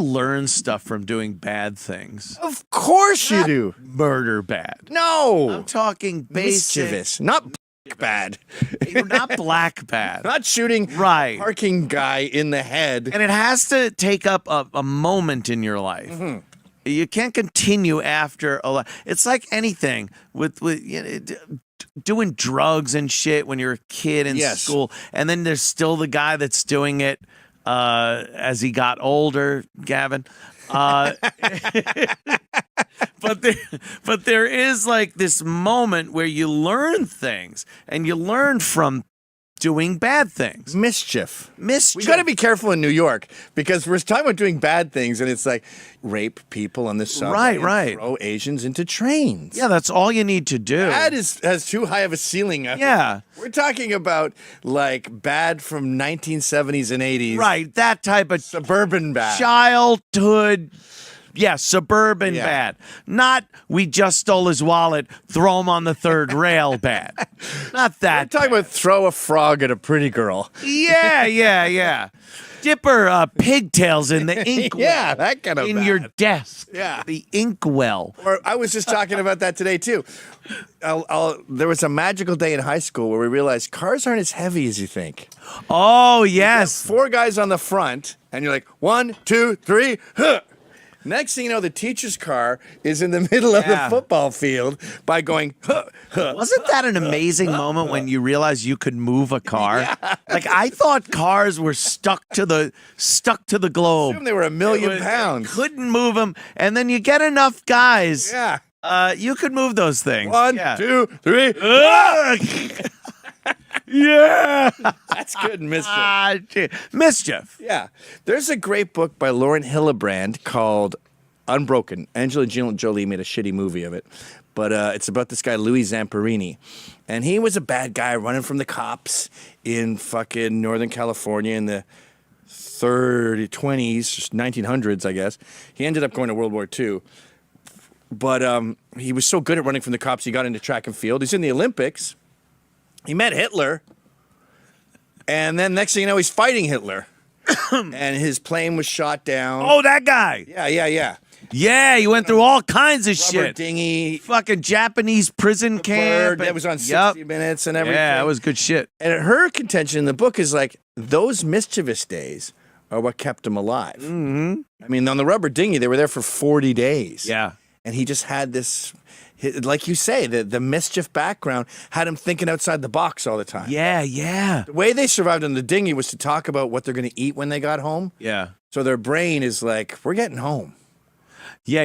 learn stuff from doing bad things. Of course you do. Murder bad. No. I'm talking basic. Mischievous, not bad. You're not black bad. Not shooting Right. parking guy in the head. And it has to take up a moment in your life. You can't continue after a lot. It's like anything with doing drugs and shit when you're a kid in school, and then there's still the guy that's doing it as he got older, Gavin. But there is like this moment where you learn things, and you learn from doing bad things. Mischief. We got to be careful in New York because we're talking about doing bad things, and it's like rape people on the subway, right. Throw Asians into trains. Yeah, that's all you need to do. That has too high of a ceiling. Yeah. We're talking about like bad from 1970s and 80s. Right, that type of suburban bad. Childhood. Yeah, suburban bad. Not we just stole his wallet, throw him on the third rail bad. Not that. We're talking about throw a frog at a pretty girl. Yeah. Dipper pigtails in the ink well. Yeah, that kind of in bad. your desk. Yeah. The ink well. Or I was just talking about that today, too. There was a magical day in high school where we realized cars aren't as heavy as you think. Oh, yes. 4 guys on the front, and you're like, 1, 2, 3, huh. Next thing you know, the teacher's car is in the middle of the football field by going, huh, huh. Wasn't that an amazing moment when you realized you could move a car? Yeah. Like, I thought cars were stuck to the globe. I assume they were a million pounds. Couldn't move them, and then you get enough guys. Yeah. You could move those things. 1, 2, 3. Yeah. That's good mischief. Mischief. Yeah. There's a great book by Lauren Hillebrand called Unbroken. Angelina Jolie made a shitty movie of it. But it's about this guy, Louis Zamperini. And he was a bad guy running from the cops in fucking Northern California in the 20s, 1900s, I guess. He ended up going to World War II. But he was so good at running from the cops, he got into track and field. He's in the Olympics. He met Hitler, and then next thing you know, he's fighting Hitler, and his plane was shot down. Oh, that guy. Yeah. Yeah, he went through all kinds of Rubber shit. dinghy. Fucking Japanese prison camp. That was on 60 Minutes and everything. Yeah, it was good shit. And her contention in the book is like, those mischievous days are what kept him alive. Mm-hmm. I mean, on the rubber dinghy, they were there for 40 days. Yeah. And he just had this, like you say, the mischief background had him thinking outside the box all the time. Yeah. The way they survived on the dinghy was to talk about what they're going to eat when they got home. Yeah. So their brain is like, we're getting home. Yeah,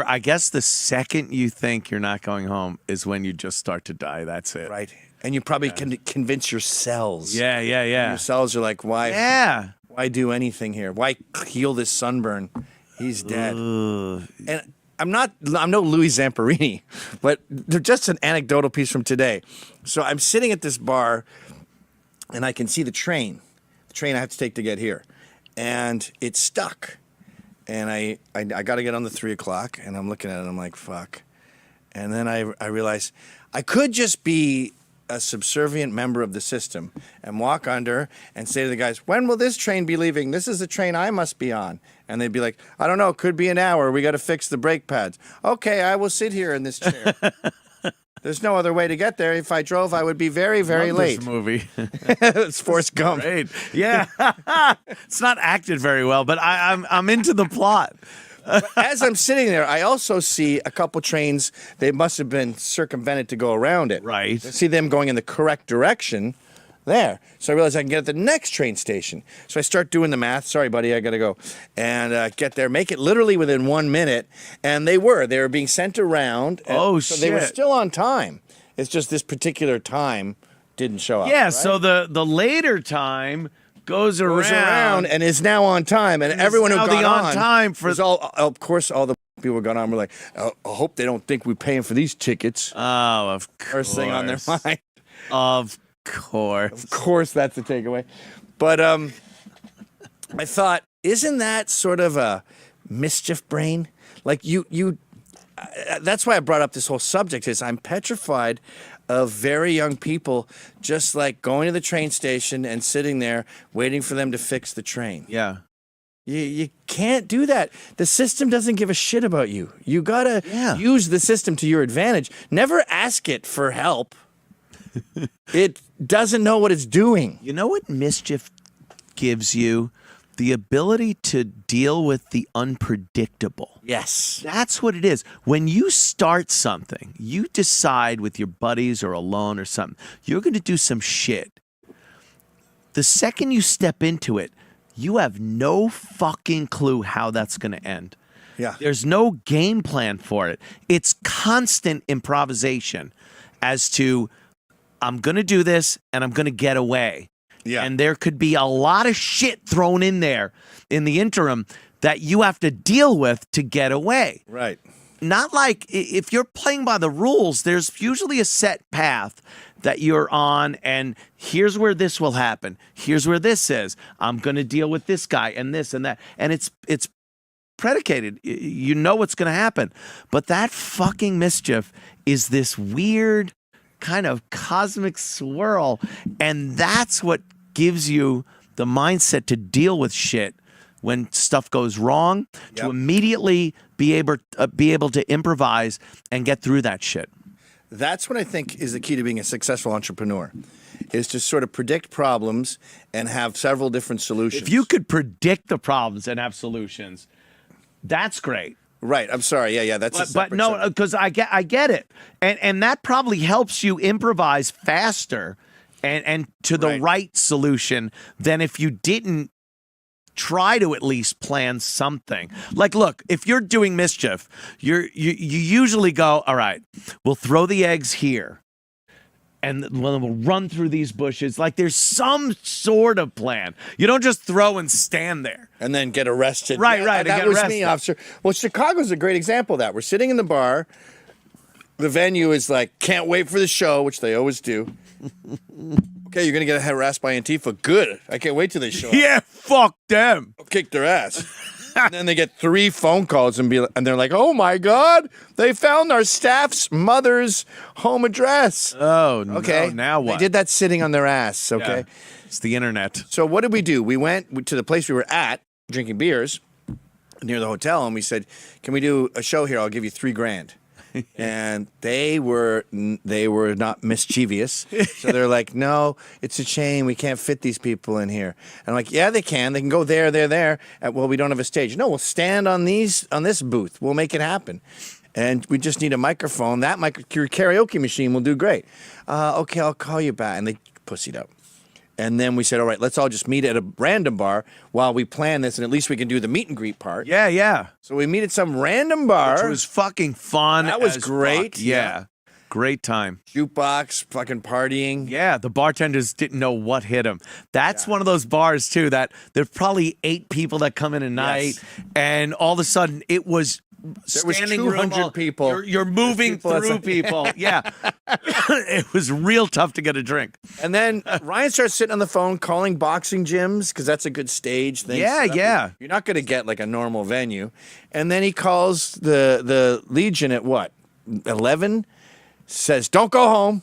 I guess the second you think you're not going home is when you just start to die. That's it. Right. And you probably can convince your cells. Yeah. Your cells are like, why? Yeah. Why do anything here? Why heal this sunburn? He's dead. And I'm no Louis Zamperini, but they're just an anecdotal piece from today. So I'm sitting at this bar, and I can see the train I have to take to get here, and it's stuck. And I got to get on the 3 o'clock, and I'm looking at it, and I'm like, fuck. And then I realize I could just be a subservient member of the system and walk under and say to the guys, when will this train be leaving? This is the train I must be on. And they'd be like, I don't know, could be an hour. We got to fix the brake pads. Okay, I will sit here in this chair. There's no other way to get there. If I drove, I would be very, very late. This movie. It's Forrest Gump. Great. Yeah. It's not acted very well, but I'm into the plot. But as I'm sitting there, I also see a couple trains. They must have been circumvented to go around it. Right. I see them going in the correct direction there. So I realize I can get at the next train station. So I start doing the math. Sorry, buddy, I got to go. And get there, make it literally within 1 minute. And they were being sent around. Oh, so shit. They were still on time. It's just this particular time didn't show up. Yeah, right? so the later time goes around and is now on time. And everyone who now got the on time for was all, of course, all the people who got on were like, I hope they don't think we're paying for these tickets. Oh, of course. First thing on their mind. Of course. Of course, that's the takeaway. But I thought, isn't that sort of a mischief brain? Like that's why I brought up this whole subject is I'm petrified of very young people just like going to the train station and sitting there waiting for them to fix the train. Yeah. You can't do that. The system doesn't give a shit about you. You gotta use the system to your advantage. Never ask it for help. It doesn't know what it's doing. You know what Mischief gives you? The ability to deal with the unpredictable. Yes. That's what it is. When you start something, you decide with your buddies or alone or something, you're going to do some shit. The second you step into it, you have no fucking clue how that's going to end. Yeah. There's no game plan for it. It's constant improvisation as to, I'm going to do this and I'm going to get away. Yeah. And there could be a lot of shit thrown in there in the interim that you have to deal with to get away. Right. Not like if you're playing by the rules, there's usually a set path that you're on, and here's where this will happen. Here's where this is. I'm going to deal with this guy and this and that. And it's predicated. You know what's going to happen. But that fucking Mischief is this weird kind of cosmic swirl, and that's what gives you the mindset to deal with shit when stuff goes wrong, to immediately be able to improvise and get through that shit. That's what I think is the key to being a successful entrepreneur, is to sort of predict problems and have several different solutions. If you could predict the problems and have solutions, that's great. Right. I'm sorry. Yeah. That's but no, because I get it, and that probably helps you improvise faster and to the right solution than if you didn't try to at least plan something. Like, look, if you're doing Mischief, you usually go, all right, we'll throw the eggs here, and we'll run through these bushes. Like, there's some sort of plan. You don't just throw and stand there. And then get arrested. Right. That was me, officer. Well, Chicago's a great example of that. We're sitting in the bar. The venue is like, can't wait for the show, which they always do. Okay, you're going to get harassed by Antifa. Good. I can't wait till they show up. Yeah, fuck them. I'll kick their ass. And then they get 3 phone calls and they're like, oh my God, they found our staff's mother's home address. Oh, okay. No, now what? They did that sitting on their ass, okay? Yeah, it's the internet. So what did we do? We went to the place we were at, drinking beers, near the hotel, and we said, can we do a show here? I'll give you $3,000. And they were not mischievous. So they're like, no, it's a shame. We can't fit these people in here. And I'm like, yeah, they can. They can go there. Well, we don't have a stage. No, we'll stand on this booth. We'll make it happen. And we just need a microphone. That your karaoke machine will do great. Okay, I'll call you back. And they pussied up. And then we said, all right, let's all just meet at a random bar while we plan this, and at least we can do the meet and greet part. Yeah. So we meet at some random bar. Which was fucking fun. That was as great. Fuck. Yeah. Great time. Jukebox, fucking partying. Yeah, the bartenders didn't know what hit them. That's one of those bars, too, that there's probably 8 people that come in a night, and all of a sudden it was there was standing 200 room, people. You're moving through people. Yeah. It was real tough to get a drink. And then Ryan starts sitting on the phone calling boxing gyms because that's a good stage thing. Yeah. You're not going to get like a normal venue. And then he calls the Legion at what? 11? Says, don't go home.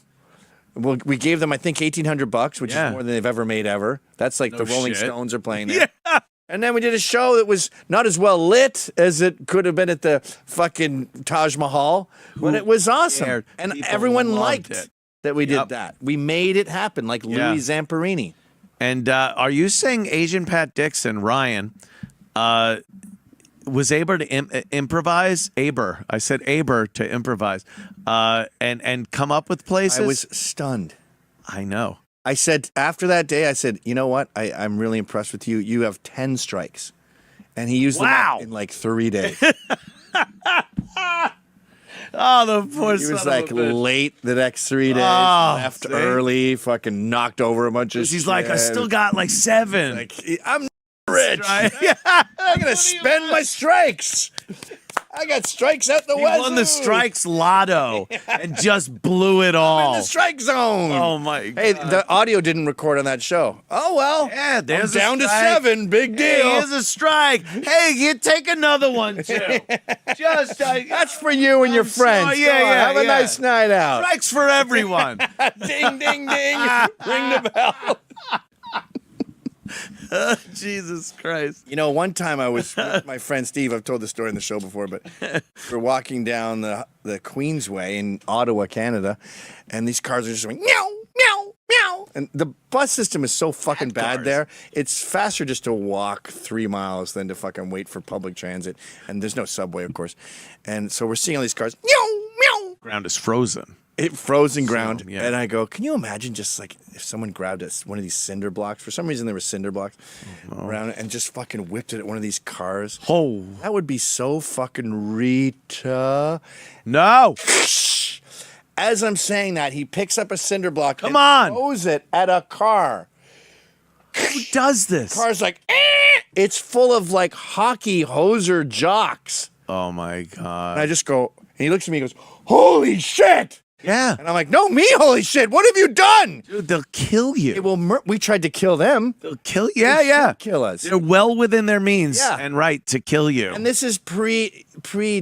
Well, we gave them, I think, $1,800, which is more than they've ever made ever. That's like the Rolling Stones are playing there. Yeah. And then we did a show that was not as well lit as it could have been at the fucking Taj Mahal, but it was awesome. And people everyone liked it. that we did that. We made it happen, like Louis Zamperini. And are you saying Asian Pat Dixon, Ryan, was able to improvise? I said to improvise, and come up with places? I was stunned. I know. I said, after that day, I said, you know what? I'm really impressed with you. You have 10 strikes. And he used them up in like 3 days. Oh, the poor He was son like of a bitch. late the next 3 days, left early, fucking knocked over a bunch of shit. He's like, I still got like 7. Like, I'm rich. I'm going to spend my strikes. I got strikes at the He wazoo. won the strikes lotto and just blew it all. In the strike zone. Oh, my God. Hey, the audio didn't record on that show. Oh, well. Yeah, there's I'm down to 7. Big deal. Hey, here's a strike. Hey, you take another one, too. Just That's for you and your friends. sorry. Yeah, Come on, yeah, have a yeah. nice night out. strikes for everyone. Ding, ding, ding. Ring the bell. Jesus Christ. You know, one time I was with my friend Steve. I've told the story in the show before, but we're walking down the Queensway in Ottawa, Canada, and these cars are just going meow, meow, meow. And the bus system is so fucking bad there. It's faster just to walk 3 miles than to fucking wait for public transit. And there's no subway, of course. And so we're seeing all these cars meow, meow. Ground is frozen. Frozen ground. So, yeah. And I go, can you imagine just like if someone grabbed one of these cinder blocks? For some reason, there were cinder blocks around it and just fucking whipped it at one of these cars. Oh. That would be so fucking Rita. No. As I'm saying that, he picks up a cinder block Come on. throws it at a car. Who does this? Car's like, eh! It's full of like hockey hoser jocks. Oh, my God. And I just go, and he looks at me and goes, holy shit. Yeah. And I'm like, no, me, holy shit. What have you done? Dude, they'll kill you. We tried to kill them. They'll kill you. Yeah, They yeah. should kill us. They're well within their means Yeah. and right to kill you. And this is pre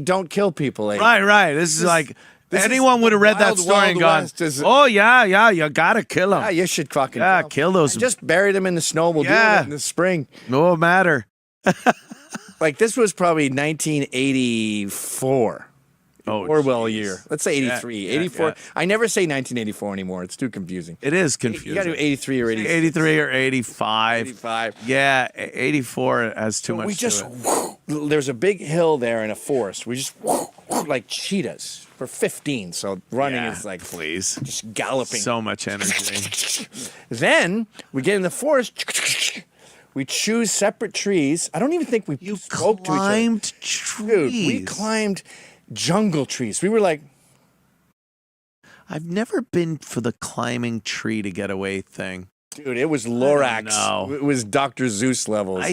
don't kill people. Right. This is like anyone would have read that Wild, story and Wild gone, West oh, yeah, you got to kill them. Yeah, you should fucking kill those. And just bury them in the snow. We'll do it in the spring. No matter. Like this was probably 1984. Orwell year. Let's say 83. 84. Yeah. I never say 1984 anymore. It's too confusing. It is confusing. You got to do 83 or 86. 83 or 85. 85. Yeah, 84 has too much We just, to it. there's a big hill there in a forest. We just, like cheetahs for 15. So running is like, please. just galloping. So much energy. Then we get in the forest. We choose separate trees. I don't even think we spoke to each other. Climbed trees. Dude, we climbed jungle trees. We were like, I've never been for the climbing tree to get away thing. dude, it was Lorax. know. It was Dr. Zeus levels.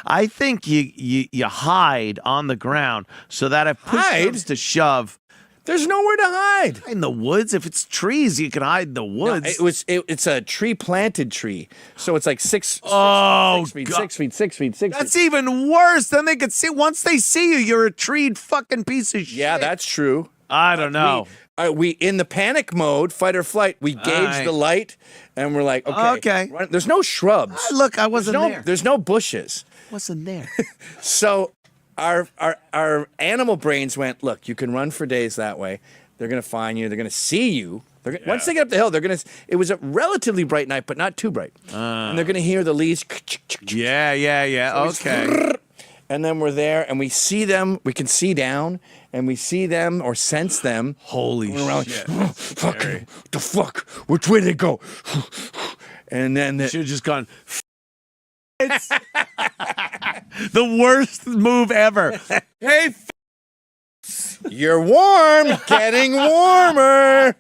I think you hide on the ground so that if push comes to shove, There's nowhere to hide. in the woods. If it's trees, you can hide in the woods. It's a tree planted tree, so it's like six feet, God. 6 feet, 6 feet, 6 That's feet. even worse. Then they could see once they see you, you're a treed fucking piece of shit. Yeah, that's true. I don't know. We in the panic mode, fight or flight. We gauge right. the light, and we're like, okay. There's no shrubs. Look, I wasn't there. There's no bushes. Wasn't there. So our animal brains went, look, you can run for days that way. They're gonna find you. They're gonna see you. Once they get up the hill, they're gonna. It was a relatively bright night, but not too bright. And they're gonna hear the leaves. Yeah. Okay. And then we're there, and we see them. We can see down, and we see them or sense them. Holy Around, shit. fucking, the fuck? Which way they go? And then Should have just gone. It's the worst move ever. Hey, you're warm, getting warmer.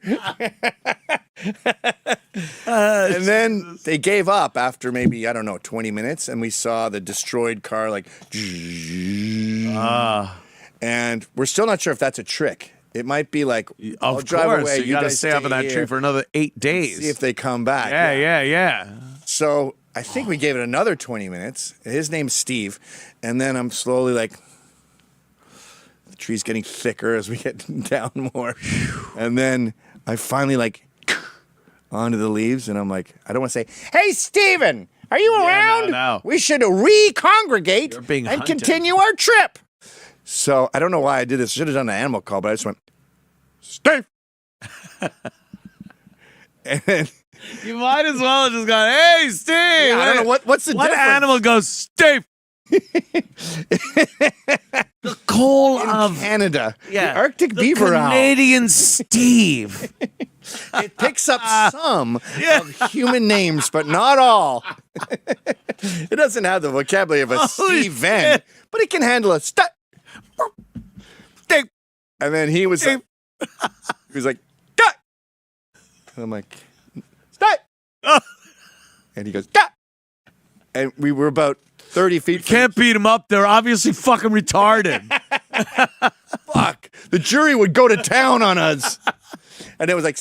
And then they gave up after maybe, I don't know, 20 minutes, and we saw the destroyed car like. And we're still not sure if that's a trick. It might be like, I'll drive away. So you got to guys stay up in that here, tree for another 8 days. see if they come back. Yeah. So I think we gave it another 20 minutes. His name's Steve. And then I'm slowly like, the tree's getting thicker as we get down more. And then I finally like onto the leaves, and I'm like, I don't want to say, hey, Steven, are you around? no. We should re-congregate You're being and hunted. continue our trip. So I don't know why I did this. Should have done an animal call, but I just went, Steve. And then You might as well have just gone, hey, Steve. Yeah, I don't know what's the What difference? animal goes, Steve? The call of Canada, yeah, the Arctic the beaver owl. Canadian Steve. It picks up some of human names, but not all. It doesn't have the vocabulary of a Steven, but it can handle a Steve. And then he was like, "Duh." And I'm like, Steve. And he goes, "Duh." And we were about 30 feet. Can't beat them up. They're obviously fucking retarded. Fuck. The jury would go to town on us. And it was like,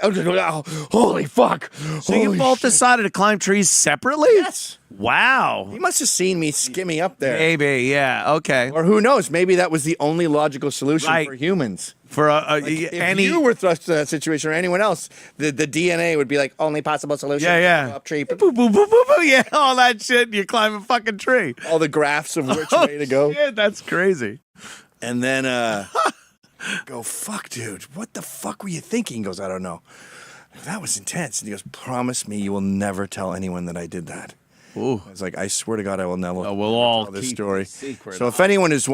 oh, holy fuck. So you Holy both shit. decided to climb trees separately? Yes. Wow. He must have seen me skimming up there. Maybe, yeah. Okay. Or who knows? Maybe that was the only logical solution Right. for humans. For If any you were thrust to that situation or anyone else, the DNA would be like, only possible solution. Yeah. Up tree. Boop, boop, boop, boop, boop, yeah, all that shit, and you climb a fucking tree. All the graphs of which way to go. Shit, that's crazy. And then go, fuck, dude. What the fuck were you thinking? He goes, I don't know. That was intense. And he goes, promise me you will never tell anyone that I did that. Ooh. I was like, I swear to God, I will never We'll all tell this keep story. this secret. So if anyone is